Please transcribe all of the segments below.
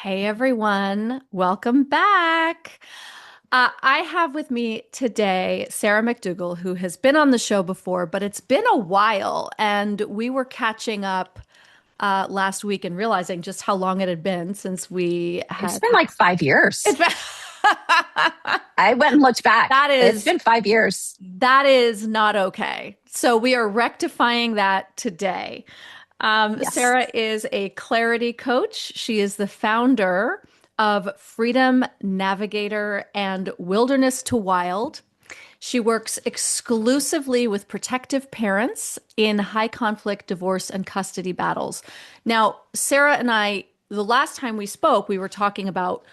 Hey everyone, welcome back. I have with me today Sarah McDugal, who has been on the show before, but it's been a while, and we were catching up last week and realizing just how long it had been since we It's had. been like 5 years. It's been I went and looked back. that It's is been 5 years. that is not okay. So we are rectifying that today. Yes. Sarah is a clarity coach. She is the founder of Freedom Navigator and Wilderness to Wild. She works exclusively with protective parents in high conflict divorce and custody battles. Now, Sarah and I, the last time we spoke, we were talking about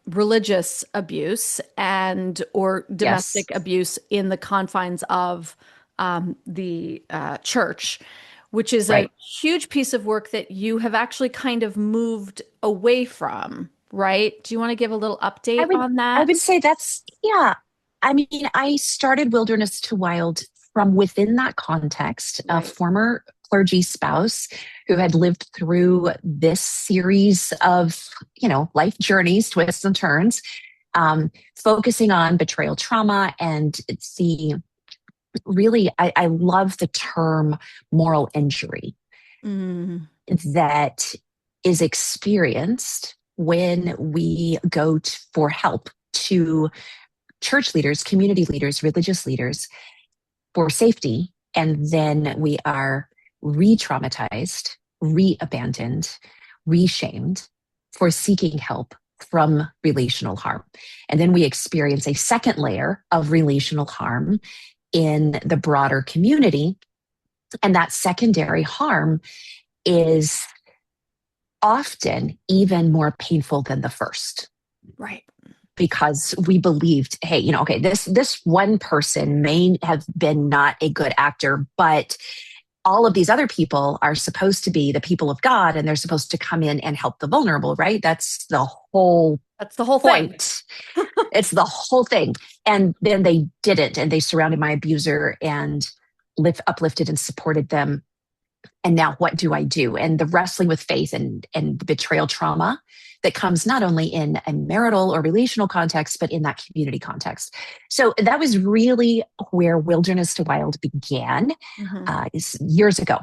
religious abuse and or Yes. domestic abuse in the confines of the church, which is a Right. huge piece of work that you have actually kind of moved away from, right? Do you want to give a little I update would on I that? would say that's yeah. I mean, I started Wilderness to Wild from within that context. A Right. former clergy spouse who had lived through this series of, life journeys, twists and turns, focusing on betrayal trauma and the really, I love the term moral injury Mm, that is experienced when we go for help to church leaders, community leaders, religious leaders for safety. And then we are re traumatized, re abandoned, re shamed for seeking help from relational harm. And then we experience a second layer of relational harm in the broader community. And that secondary harm is often even more painful than the first right. because we believed, hey, okay, this one person may have been not a good actor, but all of these other people are supposed to be the people of God and they're supposed to come in and help the vulnerable, right? That's the whole That's the whole thing. point. It's the whole thing. And then they didn't, and they surrounded my abuser and uplifted and supported them. And now what do I do? And the wrestling with faith and betrayal trauma that comes not only in a marital or relational context, but in that community context. So that was really where Wilderness to Wild began Hmm. years ago.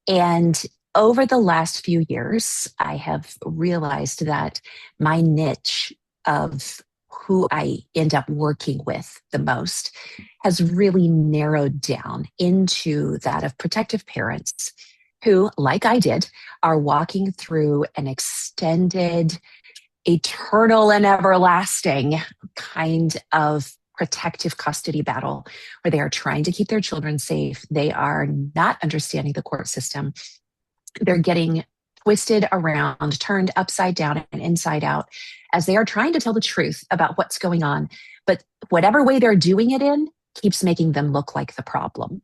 And over the last few years, I have realized that my niche of who I end up working with the most has really narrowed down into that of protective parents who, like I did, are walking through an extended, eternal, and everlasting kind of protective custody battle where they are trying to keep their children safe. They are not understanding the court system. They're getting twisted around, turned upside down and inside out as they are trying to tell the truth about what's going on. But whatever way they're doing it in keeps making them look like the problem.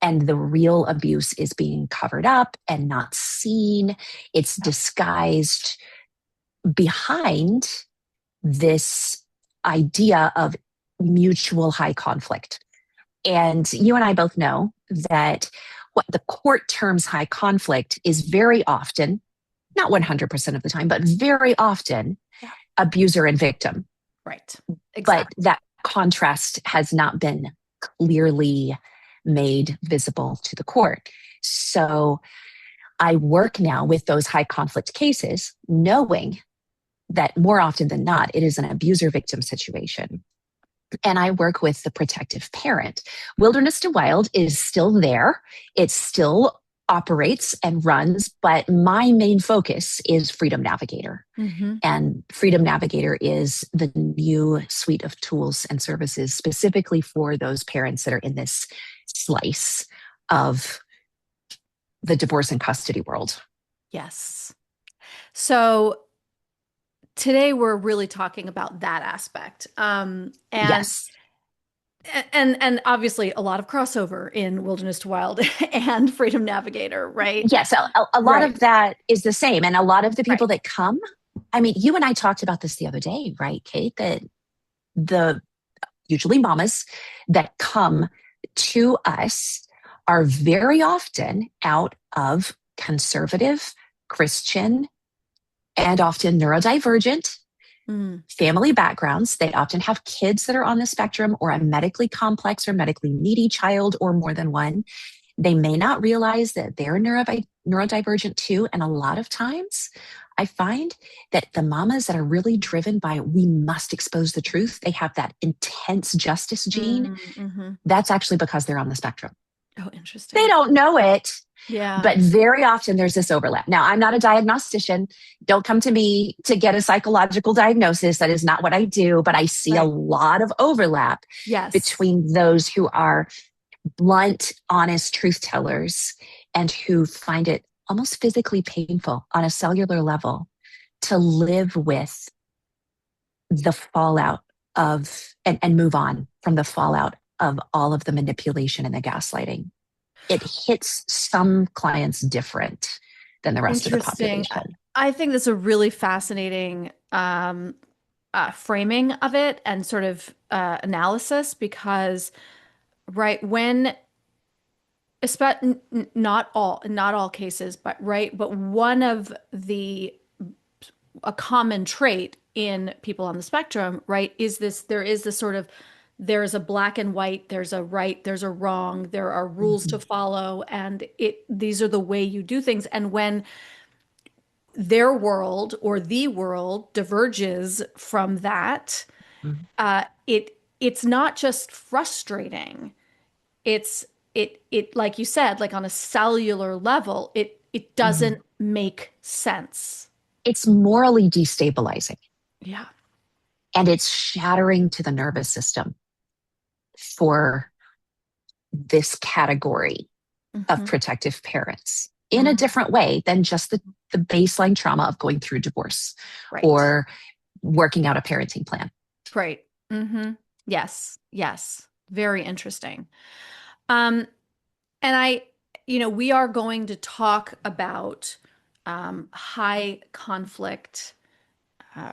And the real abuse is being covered up and not seen. It's disguised behind this idea of mutual high conflict. And you and I both know that what the court terms high conflict is very often, not 100% of the time, but very often Yeah. abuser and victim. Right. But Exactly. that contrast has not been clearly made visible to the court. So I work now with those high conflict cases, knowing that more often than not, it is an abuser victim situation. And I work with the protective parent. Wilderness to Wild is still there. It still operates and runs, but my main focus is Freedom Navigator. Hmm. And Freedom Navigator is the new suite of tools and services specifically for those parents that are in this slice of the divorce and custody world. Yes. So today we're really talking about that aspect. Yes. And obviously a lot of crossover in Wilderness to Wild and Freedom Navigator, right? Yes, a lot Right. of that is the same. And a lot of the people Right. that come, I mean, you and I talked about this the other day, right, Kate? That the usually mamas that come to us are very often out of conservative Christian and often neurodivergent, Mm, family backgrounds. They often have kids that are on the spectrum or a medically complex or medically needy child or more than one. They may not realize that they're neurodivergent too. And a lot of times I find that the mamas that are really driven by, we must expose the truth, they have that intense justice gene. mm-hmm. That's actually because they're on the spectrum. Oh, They interesting. don't know it, Yeah, but very often there's this overlap. Now, I'm not a diagnostician. Don't come to me to get a psychological diagnosis. That is not what I do, but I see a right. lot of overlap Yes. between those who are blunt, honest truth tellers and who find it almost physically painful on a cellular level to live with the fallout of and move on from the fallout of all of the manipulation and the gaslighting. It hits some clients different than the rest of the Interesting. population. I think that's a really fascinating framing of it and sort of analysis because, right, when not all cases, but right, but one of the a common trait in people on the spectrum, right, is this there is this sort of there's a black and white, there's a right, there's a wrong, there are rules to Mhm. follow, and it these are the way you do things. And when their world or the world diverges from that, Mhm. it's not just frustrating. It's it like you said, like on a cellular level, it Mhm. doesn't make sense. It's morally destabilizing Yeah. and it's shattering to the nervous system for this category of Hmm. protective parents in a Hmm. different way than just the baseline trauma of going through divorce Right. or working out a parenting plan. Right. Hmm. Yes. Yes. Very interesting. Um, and we are going to talk about high conflict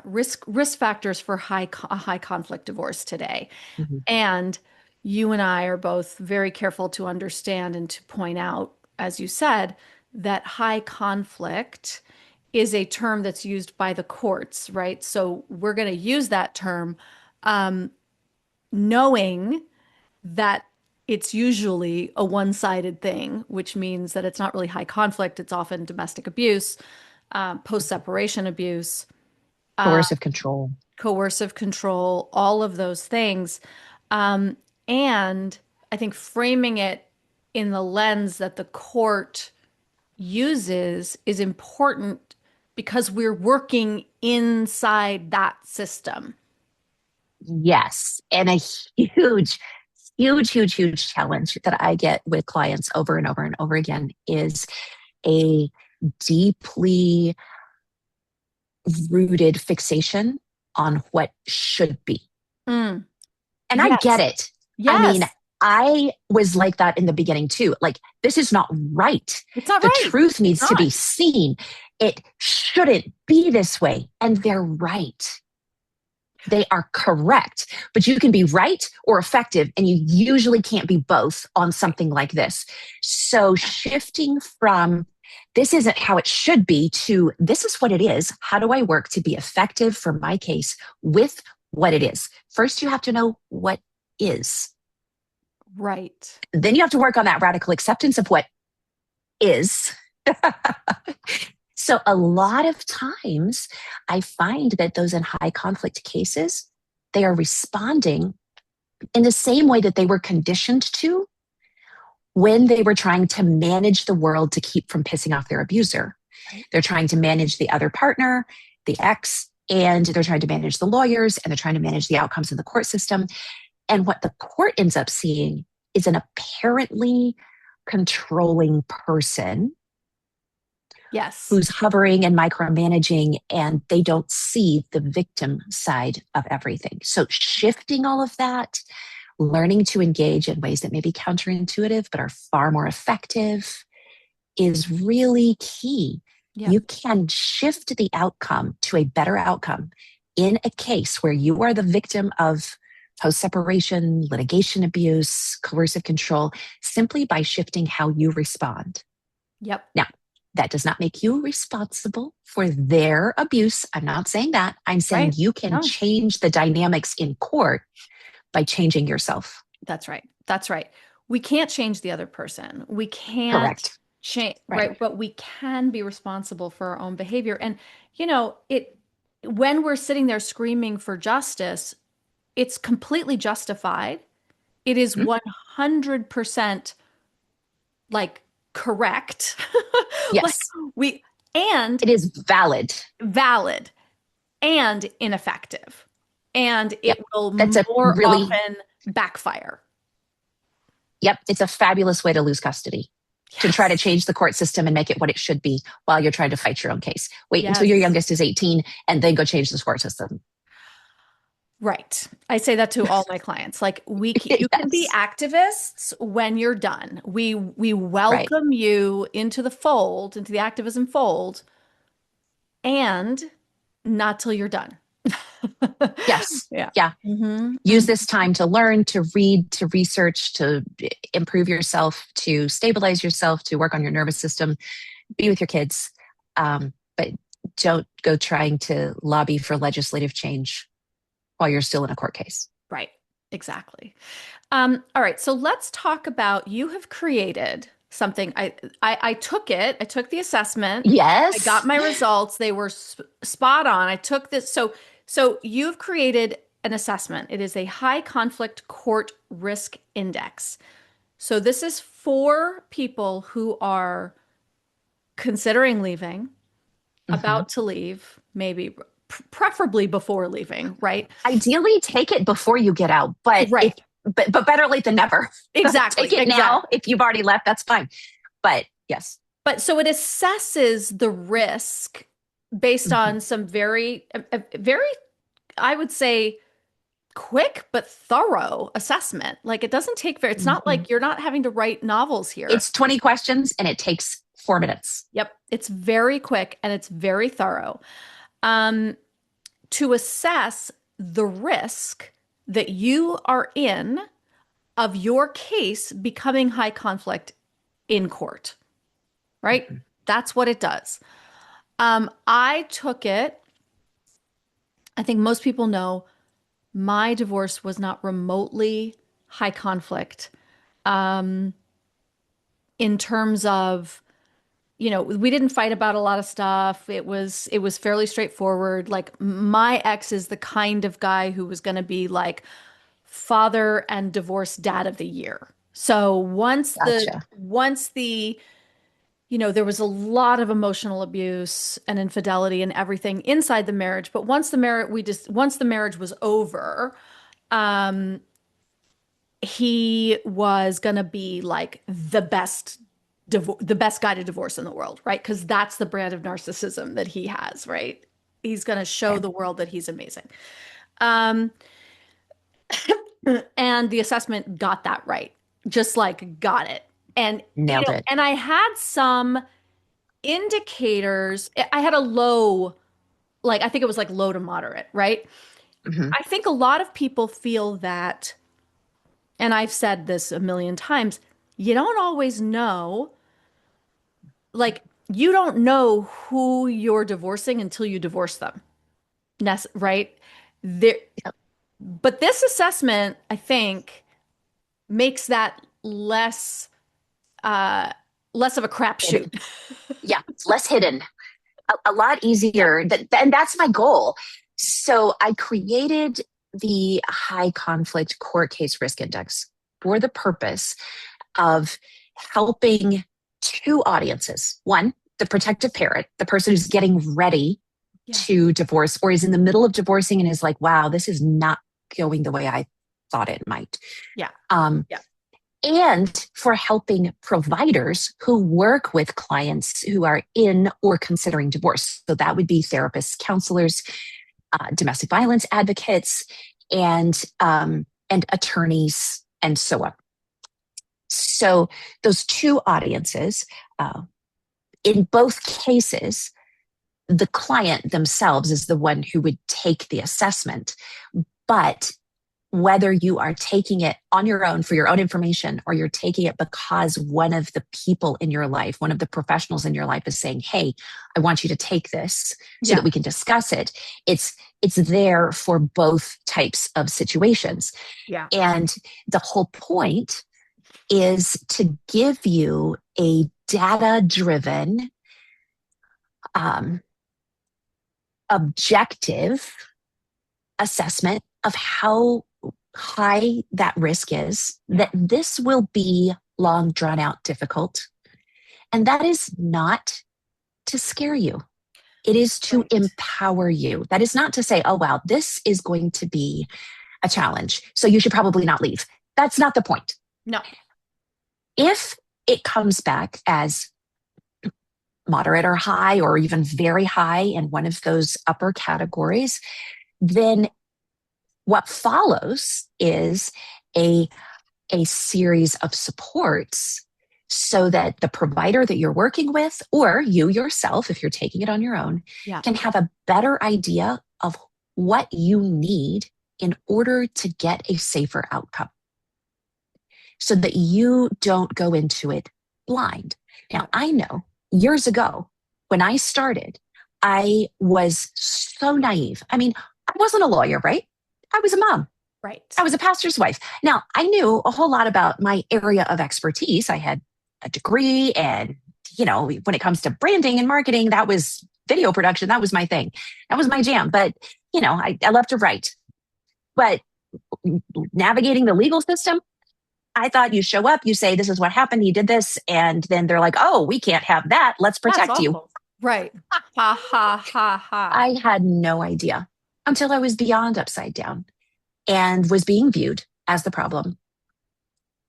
risk factors for a high conflict divorce today. Mhm. And you and I are both very careful to understand and to point out, as you said, that high conflict is a term that's used by the courts, right? So we're going to use that term, knowing that it's usually a one-sided thing, which means that it's not really high conflict. It's often domestic abuse, post-separation abuse, Coercive control. coercive control, all of those things. Um, and I think framing it in the lens that the court uses is important because we're working inside that system. Yes. And a huge, huge challenge that I get with clients over and over and over again is a deeply rooted fixation on what should be. Mm, And I get yes. it. I mean, Yes. I was like that in the beginning too. Like, this is not right. It's not The right. truth It's needs to not. be seen. It shouldn't be this way. And they're right. They are correct, but you can be right or effective, and you usually can't be both on Right. something like this. So, shifting from this isn't how it should be to this is what it is. How do I work to be effective for my case with what it is? First, you have to know what is. Right. Then you have to work on that radical acceptance of what is. So, a lot of times, I find that those in high conflict cases, they are responding in the same way that they were conditioned to when they were trying to manage the world to keep from pissing off their abuser. Right. They're trying to manage the other partner, the ex, and they're trying to manage the lawyers and they're trying to manage the outcomes in the court system. And what the court ends up seeing is an apparently controlling person Yes. who's hovering and micromanaging, and they don't see the victim side of everything. So, shifting all of that, learning to engage in ways that may be counterintuitive but are far more effective is really key. Yep. You can shift the outcome to a better outcome in a case where you are the victim of post separation, litigation abuse, coercive control, simply by shifting how you respond. Yep. Now, That does not make you responsible for their abuse. I'm not saying that. I'm saying Right? you can No, change the dynamics in court by changing yourself. that's right. That's right. We can't change the other person. We can't Correct. change, Right. right? But we can be responsible for our own behavior. And, it, when we're sitting there screaming for justice, it's completely justified. It is Mhm. 100% like correct. Like Yes, we, and it is valid. valid and ineffective. And it Yep. will That's a more really, often backfire. yep, it's a fabulous way to lose custody, to try to Yes. change the court system and make it what it should be while you're trying to fight your own case. Wait until your Yes. youngest is 18 and then go change the court system. Right. I say that to all my clients. Like you can be Yes. activists when you're done. We Right. welcome you into the fold, into the activism fold, and not till you're done. Yes. Yeah. Yeah. Hmm. Use this time to learn, to read, to research, to improve yourself, to stabilize yourself, to work on your nervous system, be with your kids. But don't go trying to lobby for legislative change while you're still in a court case. Right. Exactly. All right. So let's talk about you have created something. I took it. I took the assessment. I got Yes. my results. They were spot on. I took this. So you've created an assessment. It is a high conflict court risk index. So this is for people who are considering leaving, Mm-hmm. about to leave, maybe preferably before leaving, right? Ideally, take it before you get out, but if Right. but better late than never. Take Exactly. it now. Exactly. If you've already left, that's fine. But yes. But so it assesses the risk based Mm-hmm. on some very, I would say, quick but thorough assessment. Like it doesn't take very, it's not Mm-hmm. like you're not having to write novels here. It's 20 questions and it takes 4 minutes. Yep. It's very quick and it's very thorough. Um, to assess the risk that you are in of your case becoming high conflict in court, right? Mm-hmm. That's what it does. I took it. I think most people know my divorce was not remotely high conflict. Um, in terms of, we didn't fight about a lot of stuff. It was fairly straightforward. Like my ex is the kind of guy who was going to be like father and divorced dad of the year. So Gotcha. there was a lot of emotional abuse and infidelity and everything inside the marriage. But once the marriage was over, um, he was gonna be like the best guy to divorce in the world, right? Because that's the brand of narcissism that he has, right? He's gonna show Okay. the world that he's amazing. Um, and the assessment got that right, just like got it. And Nailed it. and I had some indicators. I had a low, like I think it was like low to moderate, right? Mm-hmm. I think a lot of people feel that, and I've said this a million times, you don't always know, like you don't know who you're divorcing until you divorce them, right? There, Yep. but this assessment, I think, makes that uh less of a Hidden. crapshoot. Yeah, it's less hidden, a lot easier. And that's my goal. So I created the high conflict court case risk index for the purpose of helping two audiences. One, the protective parent, the person who's getting ready Yeah. to divorce or is in the middle of divorcing and is like, wow, this is not going the way I thought it might. Yeah. Um, Yeah. and for helping providers who work with clients who are in or considering divorce. So that would be therapists, counselors, domestic violence advocates, and attorneys, and so on. So those two audiences, in both cases, the client themselves is the one who would take the assessment, but whether you are taking it on your own for your own information or you're taking it because one of the people in your life, one of the professionals in your life is saying, hey, I want you to take this so that Yeah. we can discuss it. It's there for both types of situations. Yeah. And the whole point is to give you a data driven, um, objective assessment of how high that risk is, that this will be long, drawn out, difficult. And that is not to scare you. It is to Right. empower you. That is not to say, oh, wow, this is going to be a challenge. So you should probably not leave. That's not the point. No. If it comes back as moderate or high, or even very high in one of those upper categories, then what follows is a, a series of supports so that the provider that you're working with, or you yourself, if you're taking it on your own, Yeah. can have a better idea of what you need in order to get a safer outcome so that you don't go into it blind. Now, Yeah. I know years ago when I started, I was so naive. I mean, I wasn't a lawyer, right? I was a mom. Right. I was a pastor's wife. Now, I knew a whole lot about my area of expertise. I had a degree, and, when it comes to branding and marketing, that was video production. That was my thing. That was my jam. But, I love to write. But navigating the legal system, I thought you show up, you say, this is what happened, you did this. And then they're like, oh, we can't have that. Let's That's protect you. awful. Right. Ha ha ha ha. I had no idea until I was beyond upside down and was being viewed as the problem.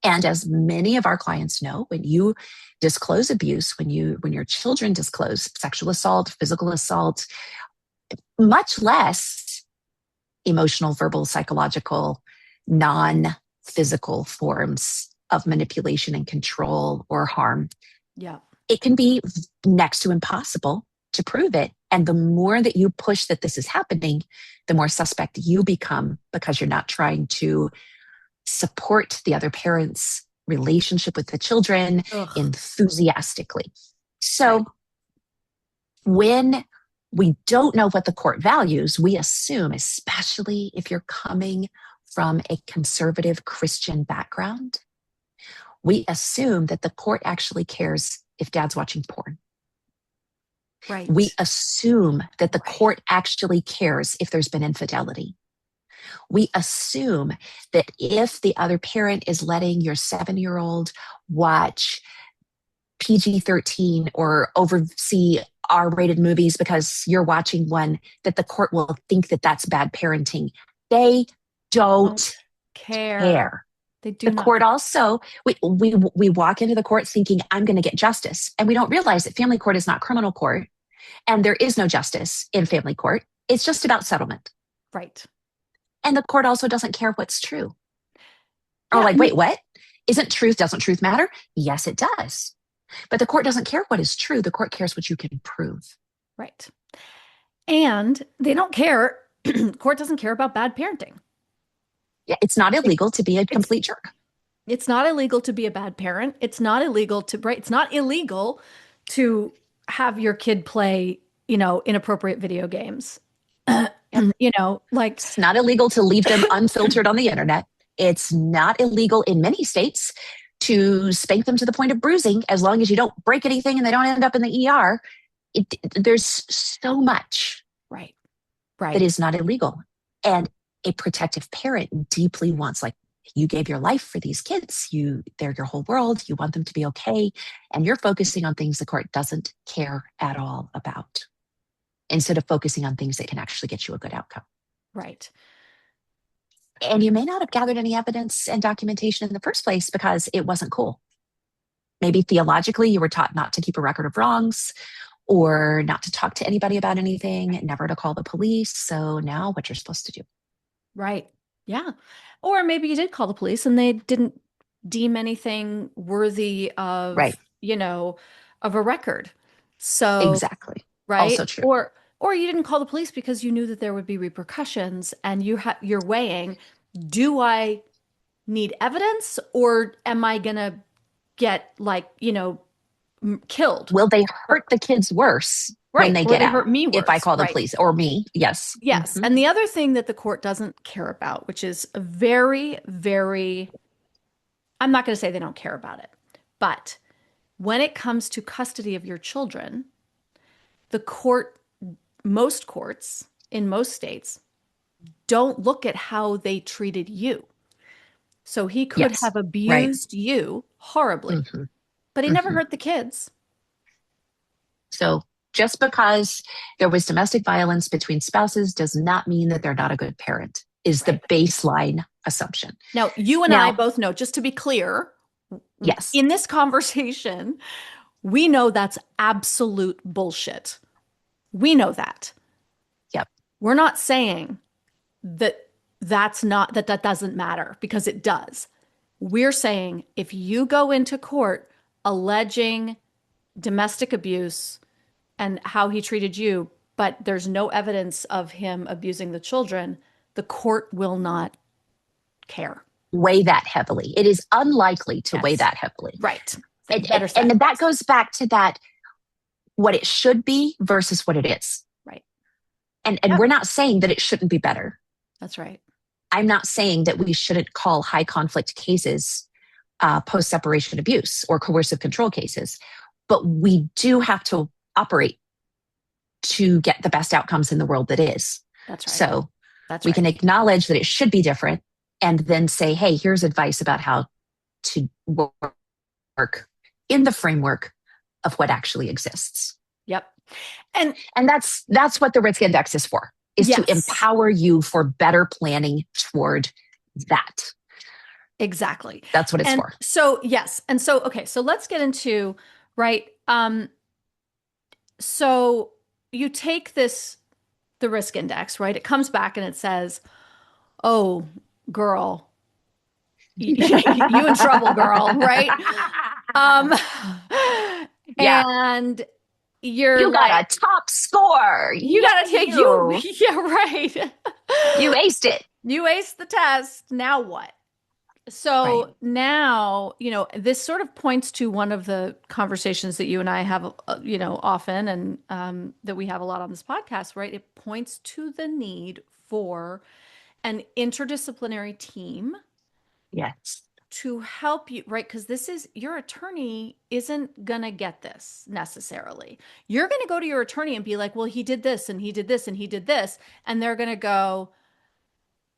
And as many of our clients know, when you disclose abuse, when your children disclose sexual assault, physical assault, much less emotional, verbal, psychological, non-physical forms of manipulation and control or harm, Yeah. it can be next to impossible to prove it. And the more that you push that this is happening, the more suspect you become, because you're not trying to support the other parent's relationship with the children Ugh. enthusiastically. Right. So when we don't know what the court values, we assume, especially if you're coming from a conservative Christian background, we assume that the court actually cares if dad's watching porn. We Right. assume that the Right. court actually cares if there's been infidelity. We assume that if the other parent is letting your 7-year-old watch PG-13 or oversee R-rated movies because you're watching one, that the court will think that that's bad parenting. They Don't don't care. care. They The do not court care. also, we walk into the court thinking, I'm going to get justice. And we don't realize that family court is not criminal court. And there is no justice in family court. It's just about settlement. Right. And the court also doesn't care what's true. Or Yeah. like, wait, what? Doesn't truth matter? Yes, it does. But the court doesn't care what is true. The court cares what you can prove. Right. And they don't care. Court doesn't care about bad parenting. Yeah, it's not It- illegal to be a It's complete jerk. it's not illegal to be a bad parent. It's not illegal to right. It's not illegal to have your kid play, inappropriate video games. Yep. Like It's not illegal to leave them unfiltered on the internet. It's not illegal in many states to spank them to the point of bruising, as long as you don't break anything and they don't end up in the ER. There's so much right. that Right. is not illegal. And a protective parent deeply wants, like, you gave your life for these kids. They're your whole world. You want them to be okay. And you're focusing on things the court doesn't care at all about, instead of focusing on things that can actually get you a good outcome. Right. And you may not have gathered any evidence and documentation in the first place because it wasn't cool. Maybe theologically, you were taught not to keep a record of wrongs, or not to talk to anybody about anything, never to call the police. So now what you're supposed to do. Right. Yeah. Or maybe you did call the police and they didn't deem anything worthy Right. of a record. So, Exactly. right? Also true. Or you didn't call the police because you knew that there would be repercussions and you're weighing, do I need evidence or am I going to get like, killed? Will they hurt the kids worse when Right. they Or get they out? hurt me If I worse. call the Right. police or me, yes. Yes. And the other thing that the court doesn't care about, which is a very, very, I'm not going to say they don't care about it, but when it comes to custody of your children, the court, most courts in most states don't look at how they treated you. So he could Yes. have Right. abused you horribly, hmm but he never hmm hurt the kids. So just because there was domestic violence between spouses does not mean that they're not a good parent, is the Right. baseline assumption. Now, you and I Now, both know, just to be clear, yes. in this conversation, we know that's absolute bullshit. We know that. Yep. We're not saying that that doesn't matter because it does. We're saying if you go into court alleging domestic abuse and how he treated you, but there's no evidence of him abusing the children, the court will not care. Weigh that heavily. It is unlikely to weigh Yes. that heavily. Right. And, and, Better said. and that goes back to that, what it should be versus what it is. Right. And Yep. we're not saying that it shouldn't be better. That's right. I'm not saying that we shouldn't call high conflict cases post separation abuse or coercive control cases, but we do have to operate to get the best outcomes in the world that is. That's right. So That's we right. can acknowledge that it should be different and then say, hey, here's advice about how to work in the framework of what actually exists. Yep. And that's what the risk index is for, is to yes, empower you for better planning toward that. exactly. That's what it's And for. so, yes. And so, okay, so let's get into, right? So you take the risk index, right? It comes back and it says, oh, girl, you in trouble, girl, right? Um, Yeah. and you're You got like, a top score. you Yay, gotta take you, you. yeah, right. You aced it. You aced the test. Now what? Right. So now, this sort of points to one of the conversations that you and I have, often and that we have a lot on this podcast, right? It points to the need for an interdisciplinary team Yes. to help you, right? Because your attorney isn't going to get this necessarily. You're going to go to your attorney and be like, well, he did this and he did this and he did this. And they're going to go,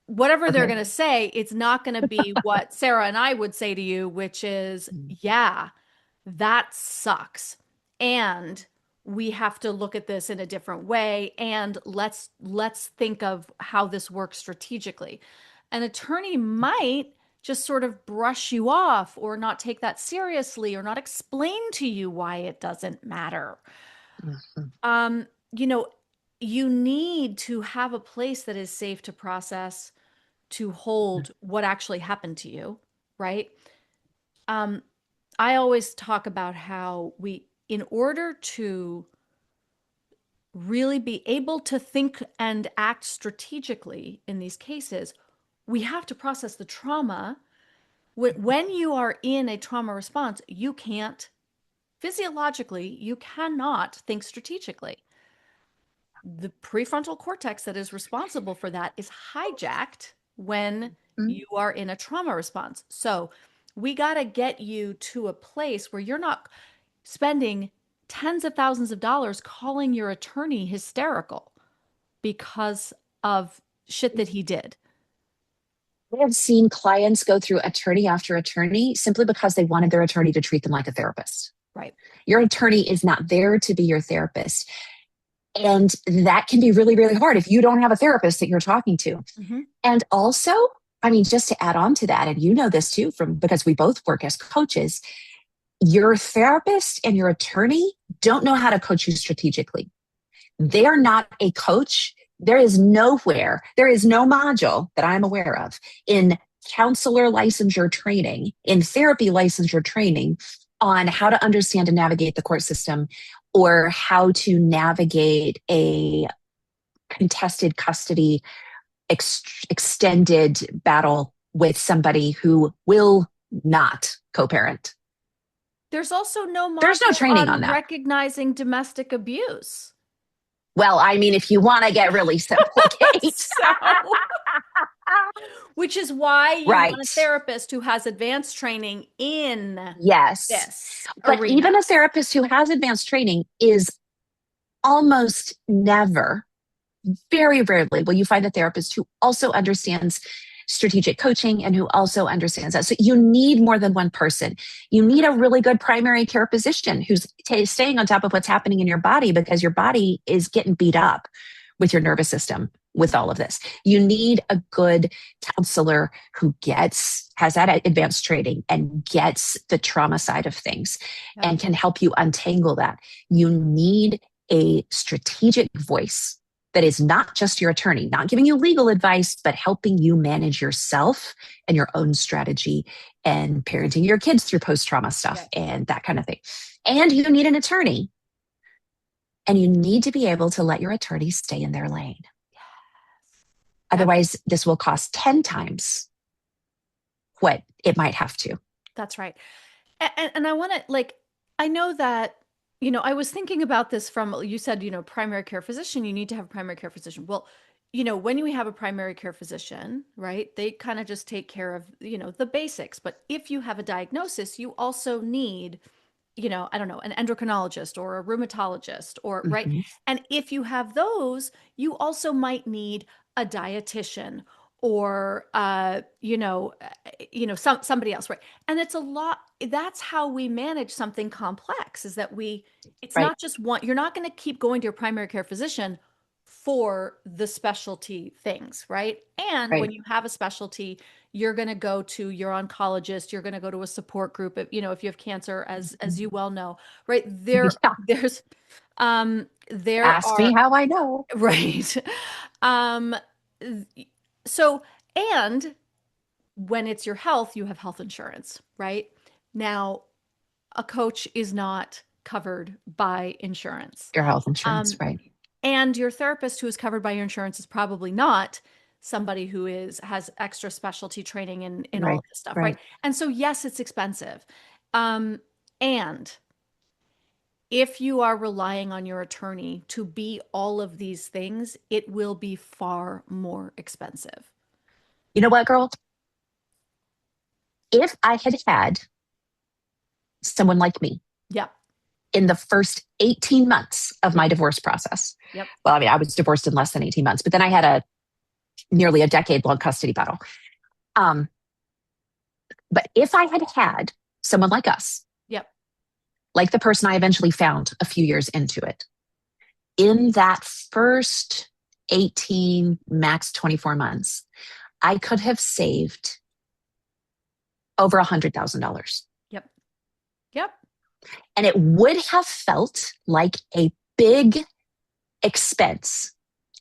whatever they're Okay. going to say, it's not going to be what Sarah and I would say to you, which is, yeah, that sucks. And we have to look at this in a different way. And let's think of how this works strategically. An attorney might just sort of brush you off or not take that seriously or not explain to you why it doesn't matter. Mhm. Um, you know, you need to have a place that is safe to process to hold what actually happened to you, right? Um, I always talk about how in order to really be able to think and act strategically in these cases, we have to process the trauma. When you are in a trauma response, you can't, physiologically, you cannot think strategically. The prefrontal cortex that is responsible for that is hijacked when Mhm. you are in a trauma response. So we got to get you to a place where you're not spending tens of thousands of dollars calling your attorney hysterical because of shit that he did. I have seen clients go through attorney after attorney simply because they wanted their attorney to treat them like a therapist. Right. Your attorney is not there to be your therapist. And that can be really, really hard if you don't have a therapist that you're talking to. Mm-hmm. And also, I mean, just to add on to that, and you know this too, from because we both work as coaches, your therapist and your attorney don't know how to coach you strategically. They're not a coach. There is no module that I'm aware of in counselor licensure training, in therapy licensure training on how to understand and navigate the court system or how to navigate a contested custody extended battle with somebody who will not co-parent. There's also no There's no module training on on that. recognizing domestic abuse. Well, I mean, if you want to get really simple, Kate. So, which is why you want a Right. therapist who has advanced training in Yes. this But even arena. a therapist who has advanced training is almost never, very rarely will you find a therapist who also understands strategic coaching and who also understands that. So you need more than one person. You need a really good primary care physician who's staying on top of what's happening in your body because your body is getting beat up with your nervous system with all of this. You need a good counselor who has that advanced training and gets the trauma side of things Yep. and can help you untangle that. You need a strategic voice that is not just your attorney, not giving you legal advice, but helping you manage yourself and your own strategy and parenting your kids through post-trauma stuff Yep. and that kind of thing. And you need an attorney, and you need to be able to let your attorney stay in their lane. Yep. Otherwise, this will cost 10 times what it might have to. That's right. And I want to like, I know that, I was thinking about this from, you said, primary care physician, you need to have a primary care physician. Well, when you have a primary care physician, right, they kind of just take care of, the basics. But if you have a diagnosis, you also need, I don't know, an endocrinologist or a rheumatologist or right. Mm-hmm. And if you have those, you also might need a dietitian or somebody else, right? And it's a lot. That's how we manage something complex, is that it's Right. not just one, you're not going to keep going to your primary care physician for the specialty things, right? And when Right. you have a specialty, you're going to go to your oncologist, you're going to go to a support group if you have cancer, as you well know, right? Yeah. There Ask me are how I know. right. um so, and when it's your health, you have health insurance, right? Now, a coach is not covered by insurance. Your health insurance, Um, right? and your therapist who is covered by your insurance is probably not somebody who has extra specialty training in all Right. of this stuff, right? Right. And so, yes, it's expensive. And if you are relying on your attorney to be all of these things, it will be far more expensive. You know what, girl? If I had had someone like me Yep. in the first 18 months of Yep. my divorce process. Yep. Well, I mean, I was divorced in less than 18 months, but then I had nearly a decade long custody battle. Um, but if I had had someone like us, Yep. like the person I eventually found a few years into it, in that first 18, max 24 months, I could have saved over $100,000. Yep. Yep. And it would have felt like a big expense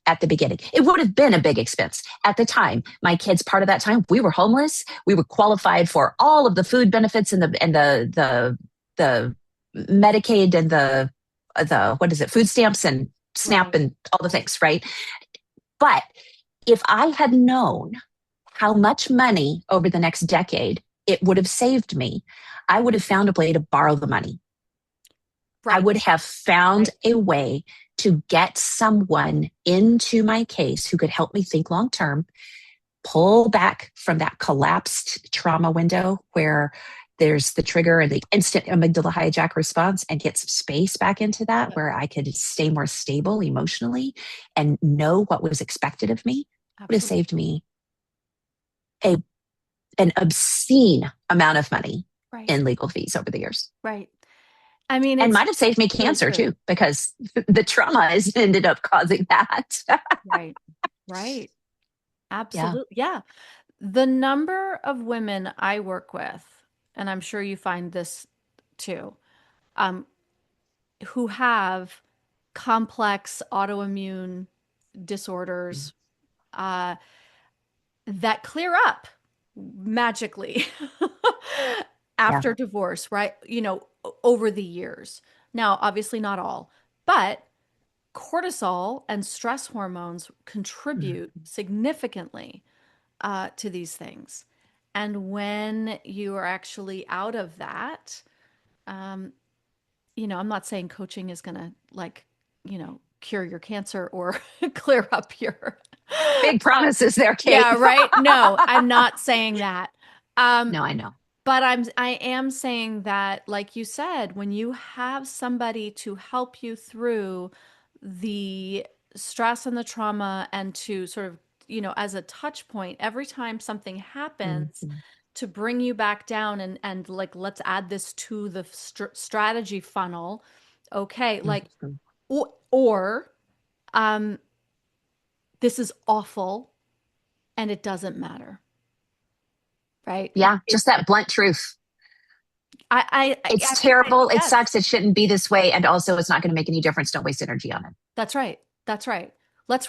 at the beginning. It would have been a big expense at the time. My kids, part of that time, we were homeless. We were qualified for all of the food benefits and the Medicaid and the what is it, food stamps and SNAP Right. and all the things, right? But if I had known how much money over the next decade it would have saved me, I would have found a way to borrow the money. I would Right. have found Right. a way to get someone into my case who could help me think long term, pull back from that collapsed trauma window where there's the trigger and the instant amygdala hijack response, and get some space back into that Yep. where I could stay more stable emotionally and know what was expected of me. Would have Absolutely. saved me a an obscene amount of money Right. in legal fees over the years. Right. I mean, And it's might have saved me really cancer true. too, because the trauma has ended up causing that. Right. Right. Yeah. Absolutely. Yeah. The number of women I work with, and I'm sure you find this too, um, who have complex autoimmune disorders, uh, that clear up magically Yeah. after divorce, right? Over the years. Now, obviously not all, but cortisol and stress hormones contribute Mhm. significantly to these things. And when you are actually out of that, um, I'm not saying coaching is going to cure your cancer or clear up your, Big promises there, Kate. yeah, right. No, I'm not saying that. Um, No, I know. but I am saying that, like you said, when you have somebody to help you through the stress and the trauma and to sort of, as a touch point, every time something happens Mhm. to bring you back down and like, let's add this to the strategy funnel. Okay, like, Mhm. or um, this is awful and it doesn't matter, right? Yeah, just that blunt truth. It's I would say terrible. It yes. sucks. It shouldn't be this way. And also, it's not going to make any difference. Don't waste energy on it. That's right. That's right. Let's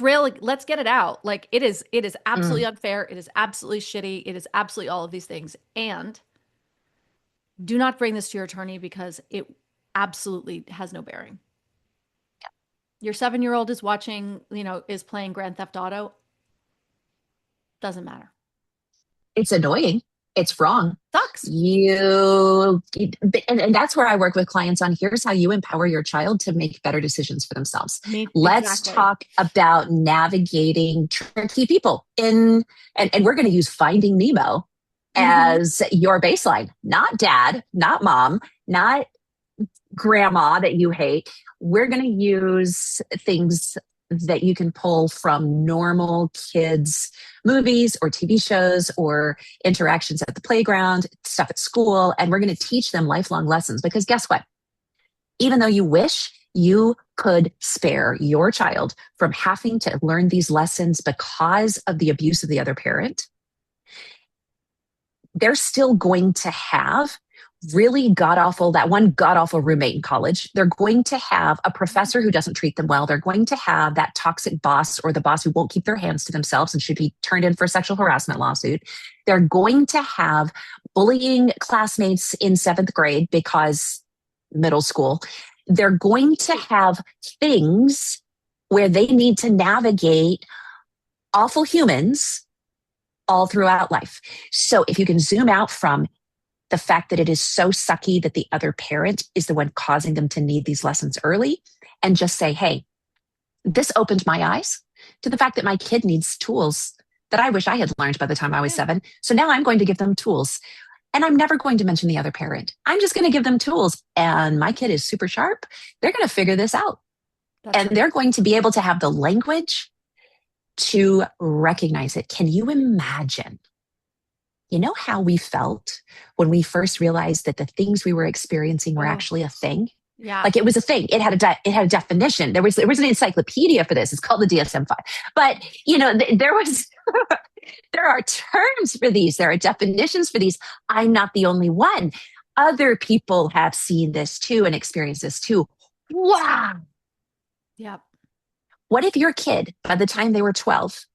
get it out. Like it is absolutely Mm. unfair. It is absolutely shitty. It is absolutely all of these things. And do not bring this to your attorney because it absolutely has no bearing. Your 7-year-old is watching, is playing Grand Theft Auto. Doesn't matter. It's annoying. It's wrong. Sucks. And that's where I work with clients on here's how you empower your child to make better decisions for themselves. Me Let's exactly. talk about navigating tricky people and we're going to use Finding Nemo Mm-hmm. as your baseline, not dad, not mom, not grandma that you hate. We're going to use things that you can pull from normal kids' movies or TV shows or interactions at the playground, stuff at school. And we're going to teach them lifelong lessons because guess what? Even though you wish you could spare your child from having to learn these lessons because of the abuse of the other parent, they're still going to have really god awful, that one god awful roommate in college. They're going to have a professor who doesn't treat them well. They're going to have that toxic boss or the boss who won't keep their hands to themselves and should be turned in for a sexual harassment lawsuit. They're going to have bullying classmates in 7th grade because middle school. They're going to have things where they need to navigate awful humans all throughout life. So if you can zoom out from the fact that it is so sucky that the other parent is the one causing them to need these lessons early and just say, hey, this opened my eyes to the fact that my kid needs tools that I wish I had learned by the time I was Yeah, 7. So now I'm going to give them tools. And I'm never going to mention the other parent. I'm just going to give them tools. And my kid is super sharp. They're going to figure this out. that's And right. they're going to be able to have the language to recognize it. Can you imagine? You know how we felt when we first realized that the things we were experiencing were Oh, actually a thing? yeah. Like it was a thing. It had a definition. There was an encyclopedia for this. It's called the DSM-5. But there was there are terms for these. There are definitions for these. I'm not the only one. Other people have seen this too and experienced this too. Wow. Yep. What if your kid, by the time they were 12,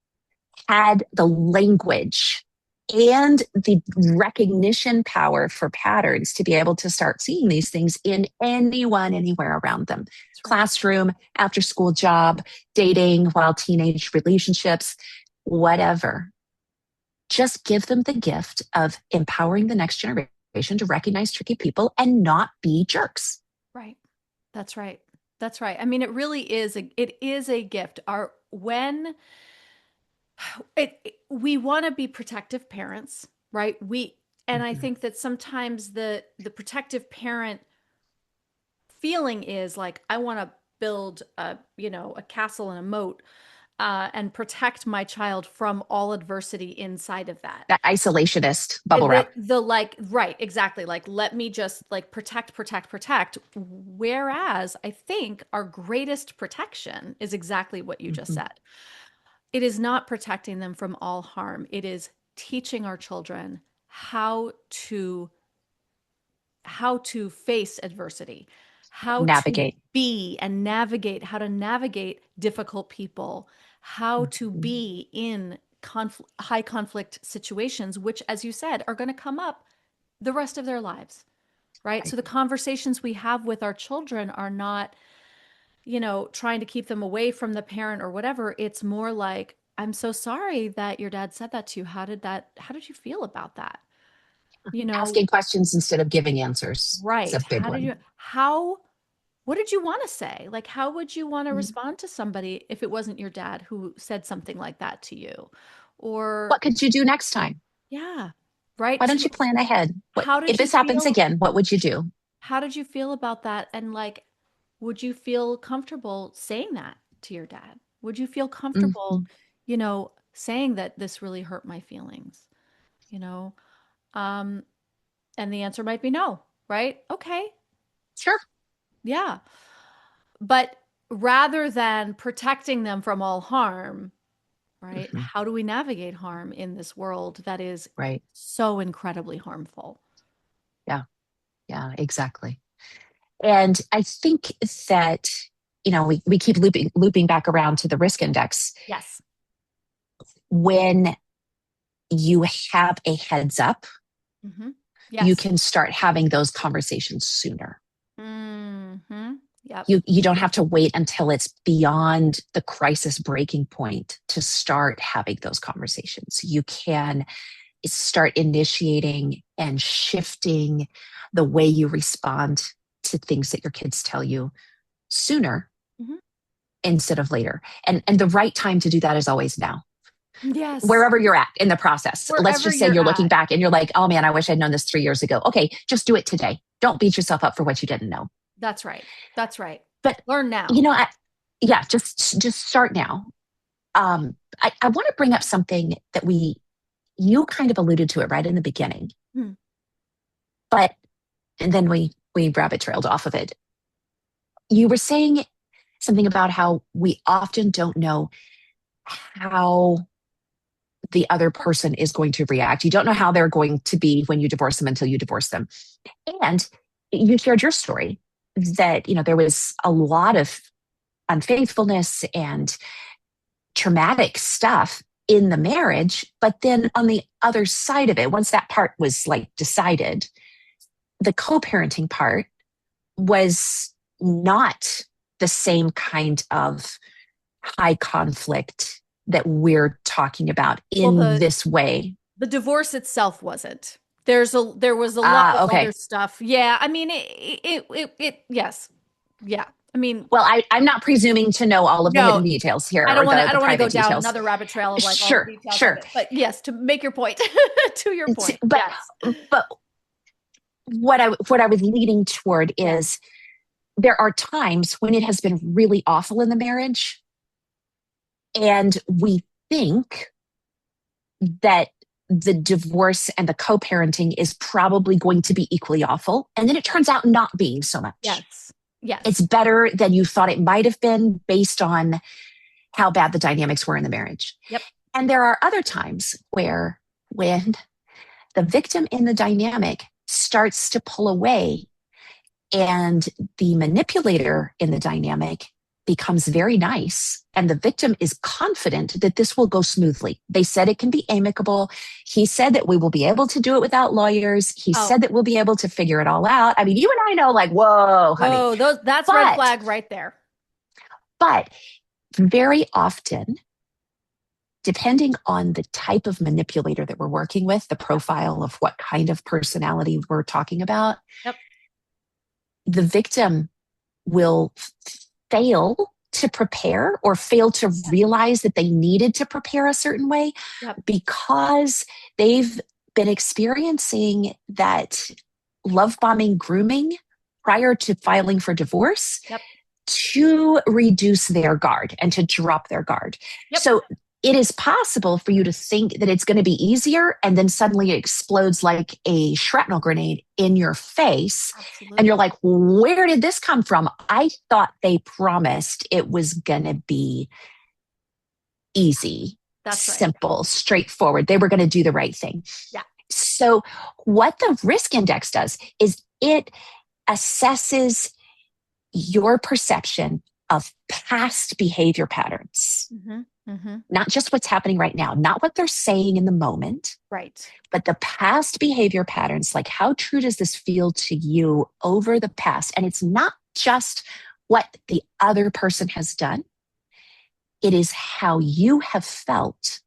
had the language and the recognition power for patterns to be able to start seeing these things in anyone, anywhere around them? That's right. Classroom, after school job, dating, while teenage relationships, whatever. Just give them the gift of empowering the next generation to recognize tricky people and not be jerks. Right. That's right. That's right. I mean, it is a gift. Our when we want to be protective parents, right? And I Mhm. think that sometimes the protective parent feeling is like, I want to build a castle and a moat, and protect my child from all adversity inside of that. That isolationist bubble wrap. Like, right, exactly. Like, let me just like protect, protect, protect. Whereas I think our greatest protection is exactly what you just Mhm. said. It is not protecting them from all harm. It is teaching our children how to face adversity, how to Navigate. be and navigate, how to navigate difficult people, how to Mhm. be in high conflict situations, which, as you said, are going to come up the rest of their lives, right? Right. So the conversations we have with our children are not trying to keep them away from the parent or whatever. It's more like, I'm so sorry that your dad said that to you. How did you feel about that? You know, Asking questions instead of giving answers is a right. big one. What did you want to say? Like, how would you want to Mm. respond to somebody if it wasn't your dad who said something like that to you? Or, What could you do next time? yeah, right. Why don't you plan ahead? What How if did you this happens feel? again? What would you do? How did you feel about that? And like, would you feel comfortable saying that to your dad? Would you feel comfortable, Mhm. saying that this really hurt my feelings? You know, um, and the answer might be no, right? Okay, Sure. yeah. But rather than protecting them from all harm, right? Mhm. How do we navigate harm in this world that is Right. so incredibly harmful? Yeah. Yeah, exactly. And I think that, we keep looping back around to the risk index. Yes. When you have a heads up, Hmm. you Yes. can start having those conversations sooner. Yep. You don't have to wait until it's beyond the crisis breaking point to start having those conversations. You can start initiating and shifting the way you respond to things that your kids tell you sooner Hmm. instead of later. And the right time to do that is always now. Yes. Wherever you're at in the process. Let's Wherever just say you're you're looking at. back and you're like, oh man, I wish I'd known this 3 years ago. Okay, just do it today. Don't beat yourself up for what you didn't know. That's right. That's right. But Learn you now. know, I, yeah, just start now. I want to bring up something that you kind of alluded to it right in the beginning, Hmm. but and then we rabbit trailed off of it. You were saying something about how we often don't know how the other person is going to react. You don't know how they're going to be when you divorce them until you divorce them. And you shared your story that, there was a lot of unfaithfulness and traumatic stuff in the marriage. But then on the other side of it, once that part was like decided, the co parenting part was not the same kind of high conflict that we're talking about Well, in this way. the divorce itself wasn't. There was a lot of other Okay. stuff. Yeah, I mean yes. Yeah. I mean, Well, I'm not presuming to know all of the hidden no, details here I or don't want to the, I the don't want to go private down details. another rabbit trail of like all the Sure, details of sure. it. But yes, to make your point, to your point. But Yes. but what I was leading toward Yeah. is there are times when it has been really awful in the marriage, and we think that the divorce and the co-parenting is probably going to be equally awful, and then it turns out not being so much. Yes. It's Yes. better than you thought it might have been based on how bad the dynamics were in the marriage. Yep. And there are other times where when the victim in the dynamic starts to pull away and the manipulator in the dynamic becomes very nice and the victim is confident that this will go smoothly. They said it can be amicable. He said that we will be able to do it without lawyers. He Oh, said that we'll be able to figure it all out. I mean, you and I know, like, whoa, honey. whoa, that's red But flag right there. but very often, depending on the type of manipulator that we're working with, the Yep. profile of what kind of personality we're talking about, Yep. the victim will fail to prepare or fail to Yes. realize that they needed to prepare a certain way Yep. because they've been experiencing that love bombing grooming prior to filing for divorce Yep. to reduce their guard and to drop their guard. Yep. So it is possible for you to think that it's going to be easier and then suddenly it explodes like a shrapnel grenade in your face. And you're Absolutely. like, where did this come from? I thought they promised it was going to be easy, That's right. simple, straightforward. They were going to do the right thing. Yeah. So, what the risk index does is it assesses your perception of past behavior patterns, Mm-hmm. Mm-hmm. not just what's happening right now, not what they're saying in the moment, Right. but the past behavior patterns. Like, how true does this feel to you over the past? And it's not just what the other person has done. It is how you have felt.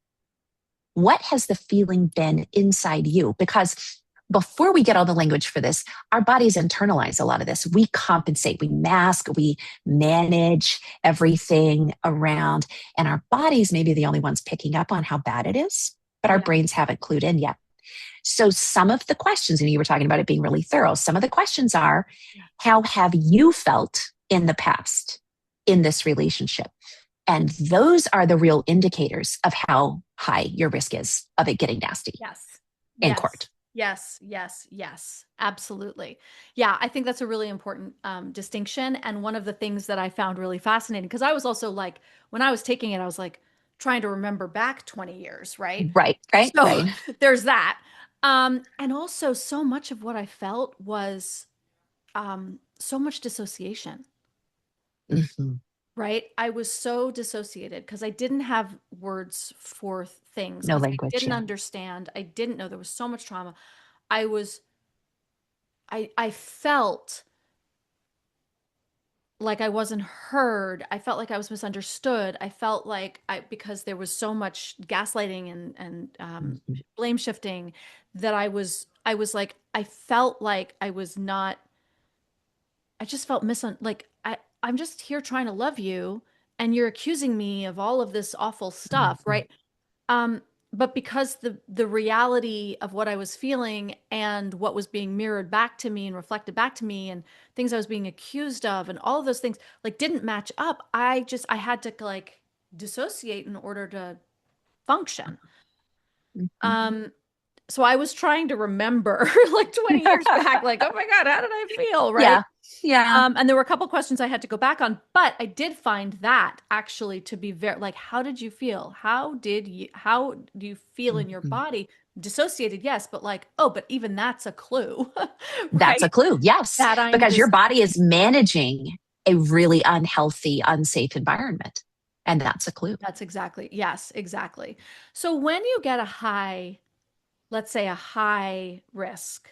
What has the feeling been inside you? Because before we get all the language for this, our bodies internalize a lot of this. We compensate, we mask, we manage everything around, and our bodies may be the only ones picking up on how bad it is, but our Yeah. brains haven't clued in yet. So some of the questions, and you were talking about it being really thorough, some of the questions are, how have you felt in the past in this relationship? And those are the real indicators of how high your risk is of it getting nasty Yes. in Yes. court. Yes. Yes. Yes. Absolutely. Yeah. I think that's a really important distinction. And one of the things that I found really fascinating, because I was also like, when I was taking it, I was like trying to remember back 20 years, right? Right, right, So right. there's that. And also, so much of what I felt was so much dissociation. Mhm. Right? I was so dissociated because I didn't have words for things, No because I language, didn't yeah. understand. I didn't know there was so much trauma. I was, I felt like I wasn't heard. I felt like I was misunderstood. I felt like because there was so much gaslighting and Mhm. blame shifting, that I was like, I felt like I was not, I just felt like I'm just here trying to love you, and you're accusing me of all of this awful stuff, Mhm. right? Um, but because the reality of what I was feeling and what was being mirrored back to me and reflected back to me and things I was being accused of and all of those things like didn't match up, I had to like dissociate in order to function. Mhm. Um, so I was trying to remember like 20 years back, like, oh my God, how did I feel? Right. Yeah, yeah. And there were a couple questions I had to go back on, but I did find that actually to be very like, how did you feel? How do you feel in your Mhm. body? Dissociated, yes, but like, oh, but even that's a clue, That's a right? clue, yes, That I'm because your just, body is managing a really unhealthy, unsafe environment. And that's a clue. that's exactly, yes, exactly. So when you get a high, let's say a high risk,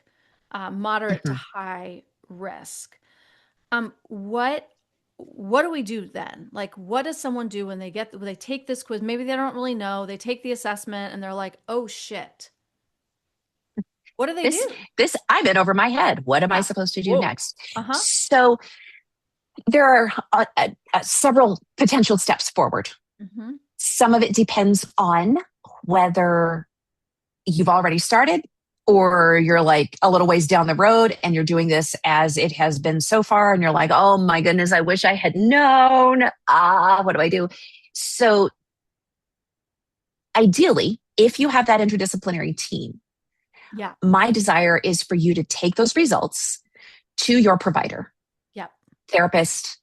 moderate to Mhm. high risk, what do we do then? Like, what does someone do when when they take this quiz? Maybe they don't really know. They take the assessment and they're like, oh shit. What do they This, do? I'm in over my head. What am I Yeah. supposed to do Whoa. next? Uh-huh. So there are several potential steps forward. Hmm. Some of it depends on whether you've already started or you're like a little ways down the road and you're doing this as it has been so far and you're like, oh my goodness, I wish I had known. What do I do? So ideally, if you have that interdisciplinary team, Yeah. my desire is for you to take those results to your provider, Yeah. therapist,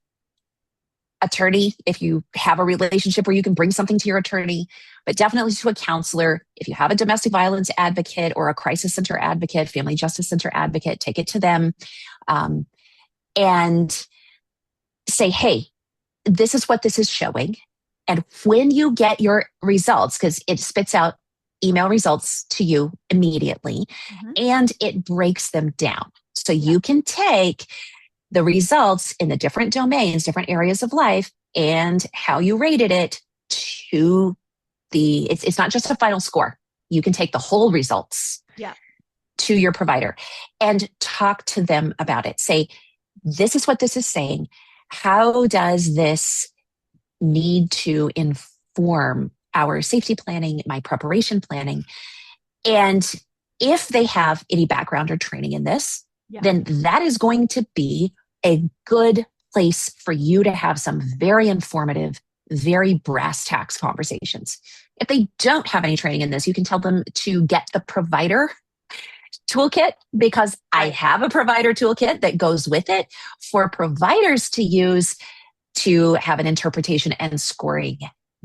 attorney, if you have a relationship where you can bring something to your attorney, but definitely to a counselor. If you have a domestic violence advocate or a crisis center advocate, family justice center advocate, take it to them, um, and say, hey, this is what this is showing. And when you get your results, because it spits out email results to you immediately, Hmm. and it breaks them down. So Yeah. you can take the results in the different domains, different areas of life, and how you rated it to it's not just a final score. You can take the whole results Yeah. to your provider and talk to them about it. Say, this is what this is saying. How does this need to inform our safety planning, my preparation planning? And if they have any background or training in this, Yeah. then that is going to be a good place for you to have some very informative, very brass tacks conversations. If they don't have any training in this, you can tell them to get the provider toolkit, because I Right. have a provider toolkit that goes with it for providers to use to have an interpretation and scoring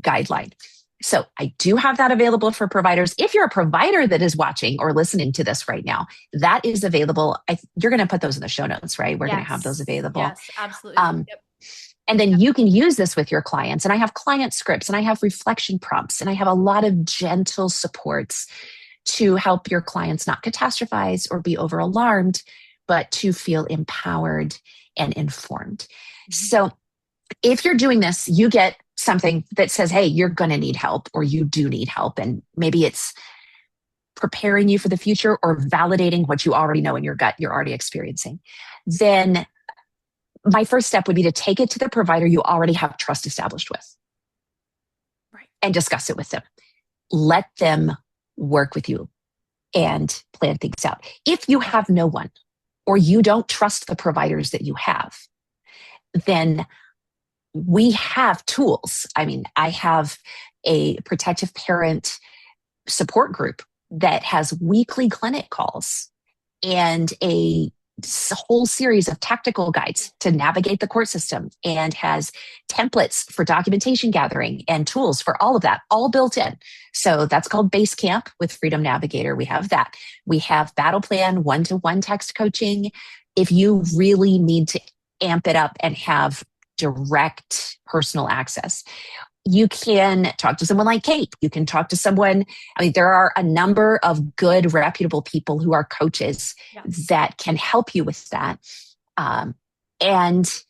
guideline. So I do have that available for providers. If you're a provider that is watching or listening to this right now, that is available. You're going to put those in the show notes, right? We're going to have those Yes. available. Yes. Absolutely. Um, Yep. and then Yep. you can use this with your clients. And I have client scripts and I have reflection prompts and I have a lot of gentle supports to help your clients not catastrophize or be over alarmed, but to feel empowered and informed. Mhm. So if you're doing this, you get something that says, hey, you're going to need help, or you do need help. And maybe it's preparing you for the future or validating what you already know in your gut you're already experiencing. Then my first step would be to take it to the provider you already have trust established with, Right. and discuss it with them. Let them work with you and plan things out. If you have no one, or you don't trust the providers that you have, then we have tools. I mean, I have a protective parent support group that has weekly clinic calls and a whole series of tactical guides to navigate the court system, and has templates for documentation gathering and tools for all of that, all built in. So that's called Base Camp with Freedom Navigator. We have that. We have Battle Plan, one-to-one text coaching. If you really need to amp it up and have direct personal access, you can talk to someone like Kate. You can talk to someone. I mean, there are a number of good, reputable people who are coaches Yeah. that can help you with that. And,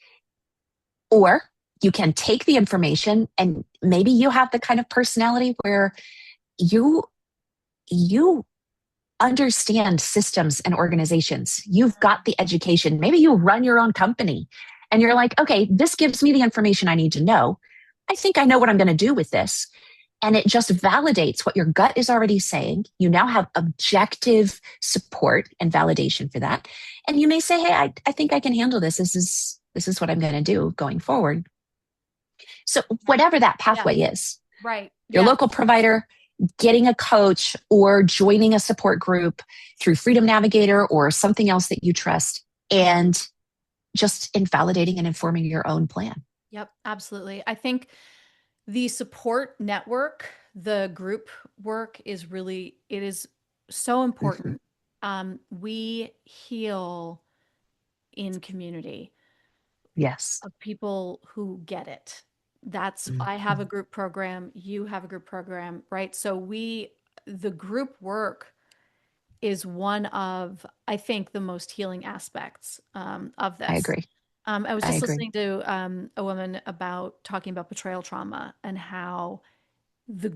or you can take the information, and maybe you have the kind of personality where you understand systems and organizations. You've got the education. Maybe you run your own company and you're like, okay, this gives me the information I need to know. I think I know what I'm going to do with this. And it just validates what your gut is already saying. You now have objective support and validation for that. And you may say, hey, I think I can handle this. This is what I'm going to do going forward. So whatever that Yeah. pathway is, Right. your Yeah. local provider, getting a coach, or joining a support group through Freedom Navigator or something else that you trust, and just invalidating and informing your own plan. Yep. Absolutely. I think the support network, the group work it is so Mm-hmm. important. We heal in community Yes. of people who get it. I have Mm-hmm. a group program, you have a group program, right? So the group work is one of, I think, the most healing aspects of I this. agree. I was I just agree. listening to a woman talking about betrayal trauma and how the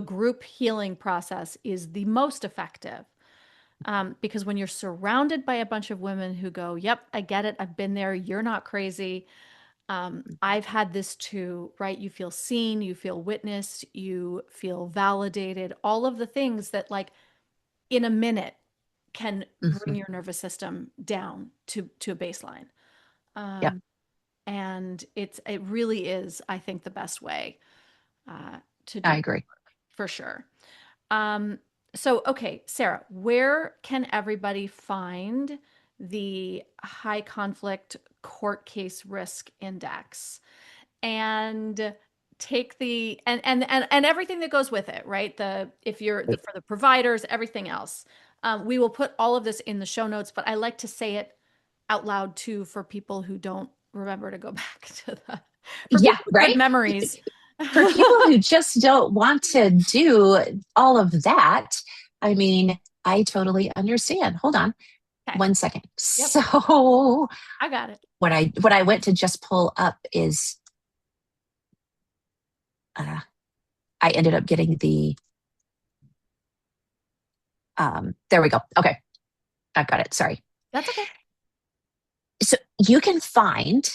group healing process is the most effective. Because when you're surrounded by a bunch of women who go, "Yep, I get it. I've been there. You're not crazy. I've had this too," right? You feel seen, you feel witnessed, you feel validated. All of the things that, like, in a minute, can Mm-hmm. bring your nervous system down to a baseline. Yep. Um, and it really is, I think, the best way to do I group agree. work for sure. Um, so, okay, Sarah, where can everybody find the high conflict court case risk index and take and everything that goes with it, right? If you're for the providers, everything else. We will put all of this in the show notes, but I like to say it out loud too for people who don't remember to go back to for Yeah, people with good right? memories. For people who just don't want to do all of that, I mean, I totally understand. Hold on Okay. 1 second. Yep. So I got it. what I went to just pull up is uh, I ended up getting the there we go. Okay, I've got it. Sorry. That's okay. So you can find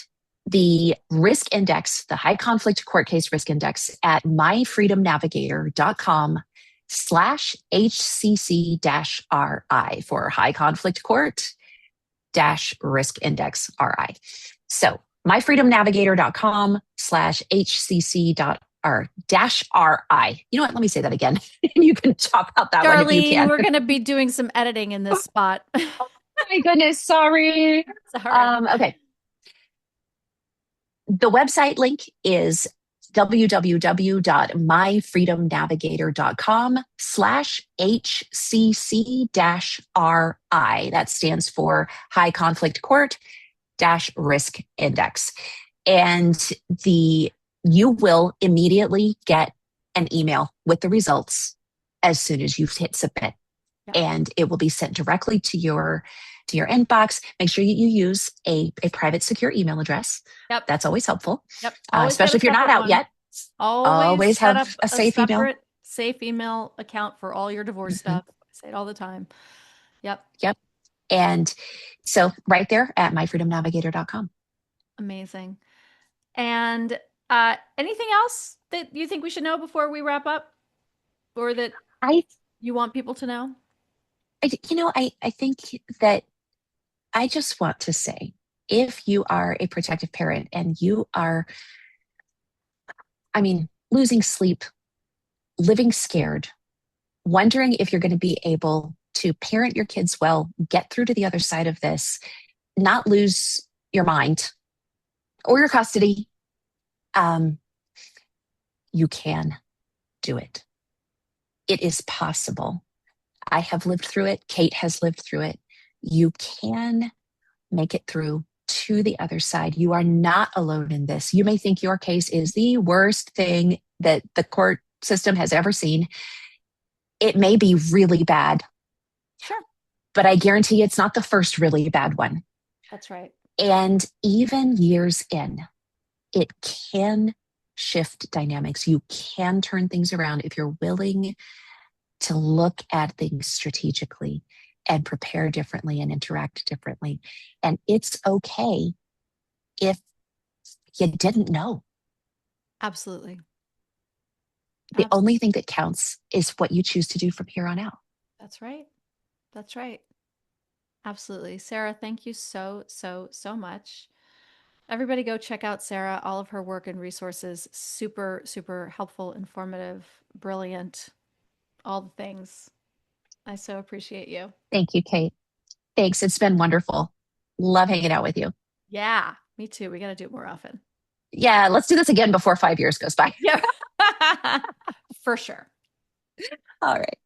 the risk index, the high conflict court case risk index, at myfreedomnavigator.com/HCC-RI for high conflict court dash risk index RI. So myfreedomnavigator.com/HCC dash RI. You know what? Let me say that again. You can chop out that one if you Darlene, can. we're going to be doing some editing in this spot. My goodness, sorry. Sorry. Okay. The website link is www.myfreedomnavigator.com/HCC-RI. That stands for High Conflict Court Risk Index. And you will immediately get an email with the results as soon as you hit submit. Yeah. and it will be sent directly to your inbox. Make sure you use a private secure email address. Yep. That's always helpful, Yep. Always have especially a if you're not separate out one. yet. Always Always set have up a a safe email. separate safe email account for all your divorce Mhm. stuff. I say it all the time. Yep. Yep. And so right there at myfreedomnavigator.com. Amazing. And anything else that you think we should know before we wrap up or that I, you want people to know? I think that I just want to say, if you are a protective parent and you are, I mean, losing sleep, living scared, wondering if you're going to be able to parent your kids well, get through to the other side of this, not lose your mind or your custody, um, you can do it. It is possible. I have lived through it. Kate has lived through it. You can make it through to the other side. You are not alone in this. You may think your case is the worst thing that the court system has ever seen. It may be really bad, Sure. but I guarantee it's not the first really bad one. That's right. And even years in, it can shift dynamics. You can turn things around if you're willing to look at things strategically and prepare differently and interact differently. And it's okay if you didn't know. Absolutely. The only Absolutely. thing that counts is what you choose to do from here on out. That's right. That's right. Absolutely. Sarah, thank you so, so, so much. Everybody go check out Sarah, all of her work and resources. Super, super helpful, informative, brilliant, all the things. I so appreciate you. Thank you, Kate. Thanks. It's been wonderful. Love hanging out with you. Yeah, me too. We got to do it more often. Yeah, let's do this again before 5 years goes by. Yeah, for sure. All right.